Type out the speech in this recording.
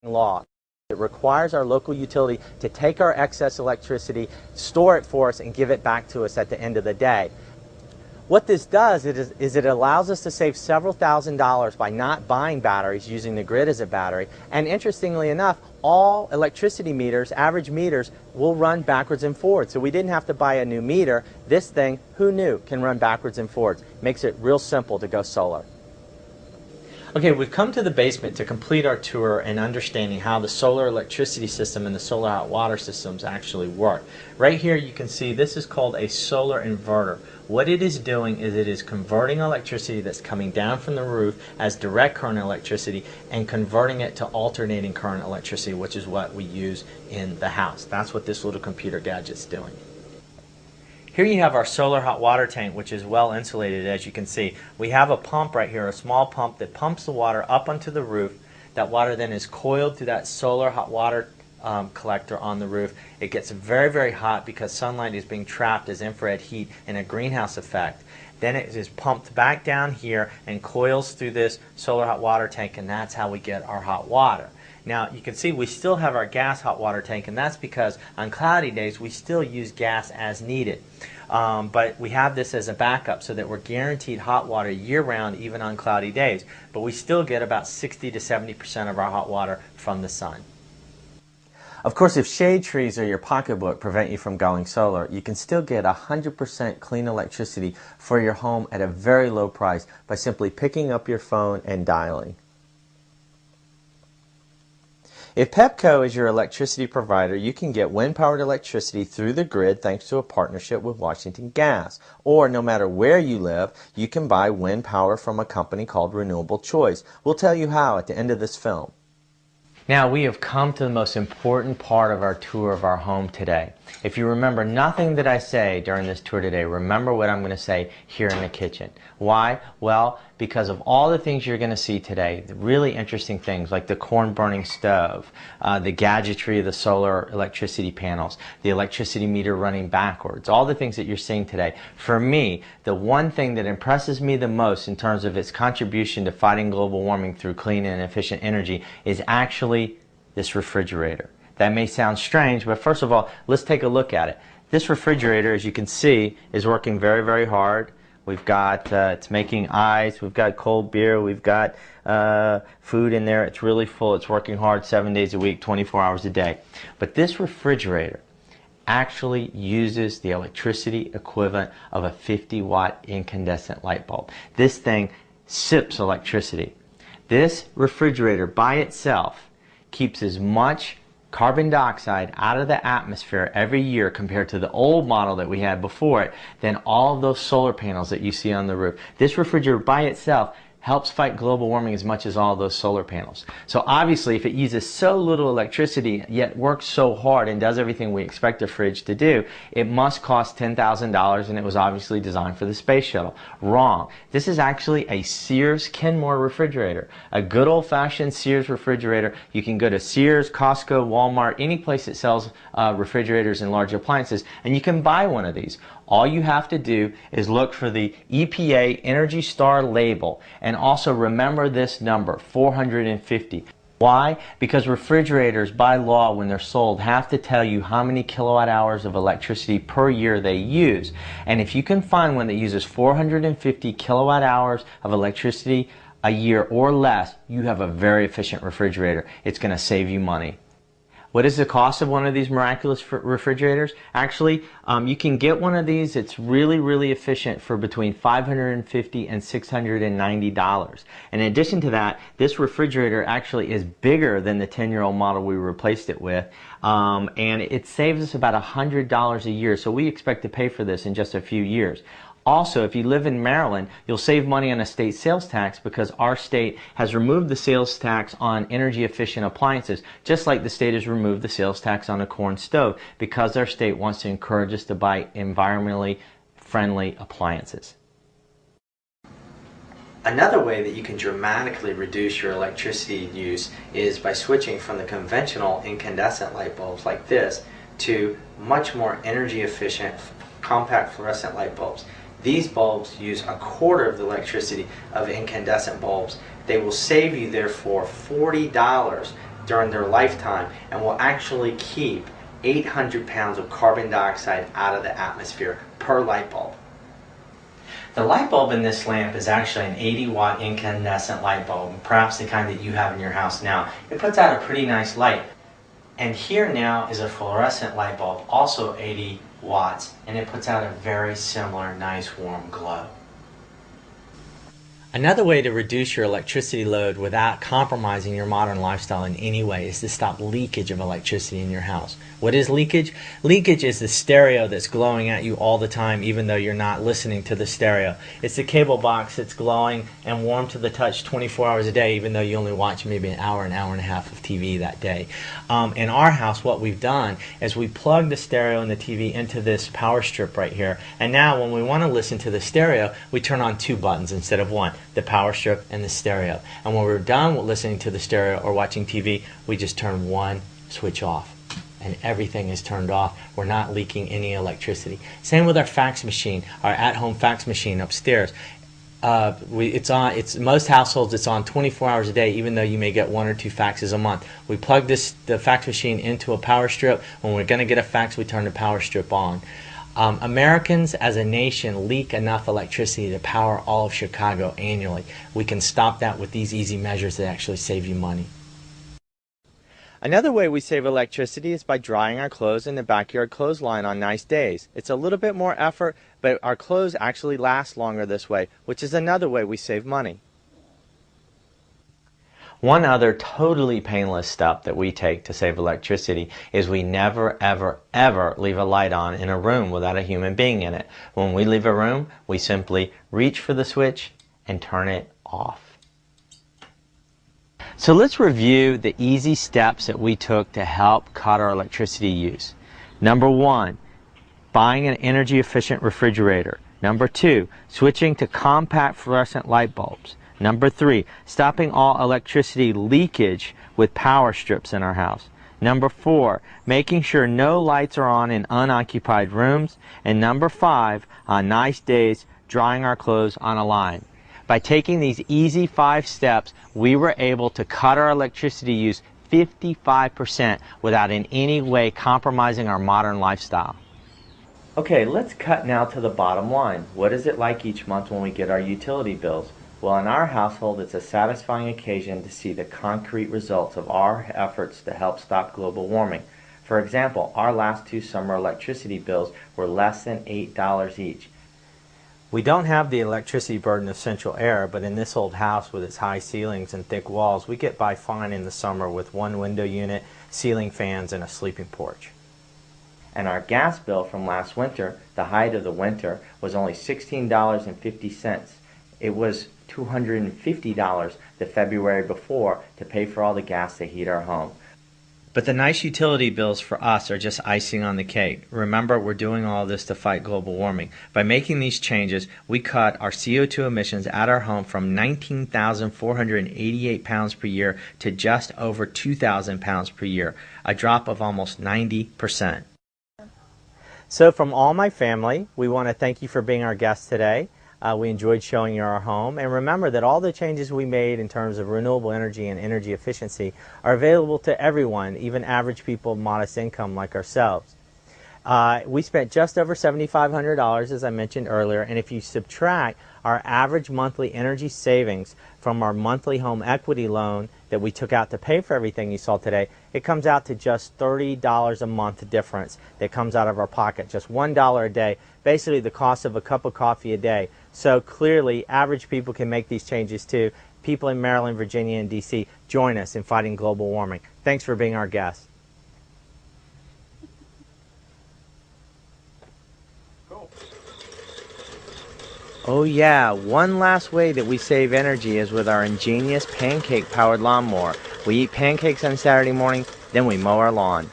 law. It requires our local utility to take our excess electricity, store it for us, and give it back to us at the end of the day. What this does is it allows us to save several $1,000s by not buying batteries, using the grid as a battery. And interestingly enough, all electricity meters, average meters, will run backwards and forwards. So we didn't have to buy a new meter. This thing, who knew, can run backwards and forwards. Makes it real simple to go solar. Okay, we've come to the basement to complete our tour and understanding how the solar electricity system and the solar hot water systems actually work. Right here you can see this is called a solar inverter. What it is doing is it is converting electricity that's coming down from the roof as direct current electricity and converting it to alternating current electricity, which is what we use in the house. That's what this little computer gadget's doing. Here you have our solar hot water tank, which is well insulated, as you can see. We have a pump right here, a small pump that pumps the water up onto the roof. That water then is coiled through that solar hot water collector on the roof. It gets very, very hot because sunlight is being trapped as infrared heat in a greenhouse effect. Then it is pumped back down here and coils through this solar hot water tank, and that's how we get our hot water. Now you can see we still have our gas hot water tank, and that's because on cloudy days we still use gas as needed. But we have this as a backup so that we're guaranteed hot water year-round, even on cloudy days. But we still get about 60 to 70% of our hot water from the sun. Of course, if shade trees or your pocketbook prevent you from going solar, you can still get 100% clean electricity for your home at a very low price by simply picking up your phone and dialing. If Pepco is your electricity provider, you can get wind-powered electricity through the grid thanks to a partnership with Washington Gas. Or no matter where you live, you can buy wind power from a company called Renewable Choice. We'll tell you how at the end of this film. Now we have come to the most important part of our tour of our home today. If you remember nothing that I say during this tour today, remember what I'm going to say here in the kitchen. Why? Well, because of all the things you're going to see today, the really interesting things like the corn burning stove, the gadgetry of the solar electricity panels, the electricity meter running backwards, all the things that you're seeing today. For me, the one thing that impresses me the most in terms of its contribution to fighting global warming through clean and efficient energy is actually this refrigerator. That may sound strange, but first of all, let's take a look at it. This refrigerator, as you can see, is working very, very hard. We've got, it's making ice, we've got cold beer, we've got food in there. It's really full. It's working hard 7 days a week, 24 hours a day. But this refrigerator actually uses the electricity equivalent of a 50-watt incandescent light bulb. This thing sips electricity. This refrigerator by itself keeps as much carbon dioxide out of the atmosphere every year compared to the old model that we had before it than all of those solar panels that you see on the roof. This refrigerator by itself helps fight global warming as much as all those solar panels. So obviously if it uses so little electricity yet works so hard and does everything we expect a fridge to do, it must cost $10,000 and it was obviously designed for the space shuttle. Wrong. This is actually a Sears Kenmore refrigerator. A good old-fashioned Sears refrigerator. You can go to Sears, Costco, Walmart, any place that sells refrigerators and large appliances, and you can buy one of these. All you have to do is look for the EPA Energy Star label and also remember this number, 450. Why? Because refrigerators by law when they're sold have to tell you how many kilowatt hours of electricity per year they use. And if you can find one that uses 450 kilowatt hours of electricity a year or less, you have a very efficient refrigerator. It's going to save you money. What is the cost of one of these miraculous refrigerators? Actually, you can get one of these. It's really, really efficient for between $550 and $690. And in addition to that, this refrigerator actually is bigger than the 10-year-old model we replaced it with. And it saves us about $100 a year. So we expect to pay for this in just a few years. Also, if you live in Maryland, you'll save money on a state sales tax because our state has removed the sales tax on energy efficient appliances, just like the state has removed the sales tax on a corn stove because our state wants to encourage us to buy environmentally friendly appliances. Another way that you can dramatically reduce your electricity use is by switching from the conventional incandescent light bulbs like this to much more energy efficient compact fluorescent light bulbs. These bulbs use a quarter of the electricity of incandescent bulbs. They will save you therefore $40 during their lifetime and will actually keep 800 pounds of carbon dioxide out of the atmosphere per light bulb. The light bulb in this lamp is actually an 80-watt incandescent light bulb, perhaps the kind that you have in your house now. It puts out a pretty nice light. And here now is a fluorescent light bulb, also 80 watts, and it puts out a very similar nice warm glow. Another way to reduce your electricity load without compromising your modern lifestyle in any way is to stop leakage of electricity in your house. What is leakage? Leakage is the stereo that's glowing at you all the time even though you're not listening to the stereo. It's the cable box that's glowing and warm to the touch 24 hours a day even though you only watch maybe an hour and a half of TV that day. In our house, what we've done is we plug the stereo and the TV into this power strip right here, and now when we want to listen to the stereo, we turn on two buttons instead of one. The power strip and the stereo. And when we're done with listening to the stereo or watching TV, we just turn one switch off and everything is turned off. We're not leaking any electricity. Same with our fax machine, our at-home fax machine upstairs. Most households it's on 24 hours a day, even though you may get 1 or 2 faxes a month. We plug the fax machine into a power strip. When we're going to get a fax, we turn the power strip on. Americans as a nation leak enough electricity to power all of Chicago annually. We can stop that with these easy measures that actually save you money. Another way we save electricity is by drying our clothes in the backyard clothesline on nice days. It's a little bit more effort, but our clothes actually last longer this way, which is another way we save money. One other totally painless step that we take to save electricity is we never, ever, ever leave a light on in a room without a human being in it. When we leave a room, we simply reach for the switch and turn it off. So let's review the easy steps that we took to help cut our electricity use. Number 1, buying an energy efficient refrigerator. Number 2, switching to compact fluorescent light bulbs. Number 3, stopping all electricity leakage with power strips in our house. Number 4, making sure no lights are on in unoccupied rooms. And number 5, on nice days, drying our clothes on a line. By taking these easy 5 steps, we were able to cut our electricity use 55% without in any way compromising our modern lifestyle. Okay, let's cut now to the bottom line. What is it like each month when we get our utility bills? Well, in our household, it's a satisfying occasion to see the concrete results of our efforts to help stop global warming. For example, our last 2 summer electricity bills were less than $8 each. We don't have the electricity burden of central air, but in this old house with its high ceilings and thick walls, we get by fine in the summer with 1 window unit, ceiling fans, and a sleeping porch. And our gas bill from last winter, the height of the winter, was only $16.50. It was $250 the February before to pay for all the gas to heat our home. But the nice utility bills for us are just icing on the cake. Remember, we're doing all this to fight global warming. By making these changes, we cut our CO2 emissions at our home from 19,488 pounds per year to just over 2,000 pounds per year, a drop of almost 90%. So from all my family, we want to thank you for being our guest today. We enjoyed showing you our home, and remember that all the changes we made in terms of renewable energy and energy efficiency are available to everyone, even average people of modest income like ourselves. We spent just over $7,500, as I mentioned earlier, and if you subtract our average monthly energy savings from our monthly home equity loan that we took out to pay for everything you saw today, it comes out to just $30 a month difference that comes out of our pocket, just $1 a day, basically the cost of a cup of coffee a day. So clearly, average people can make these changes too. People in Maryland, Virginia, and D.C., join us in fighting global warming. Thanks for being our guest. Oh yeah, one last way that we save energy is with our ingenious pancake-powered lawnmower. We eat pancakes on Saturday morning, then we mow our lawn.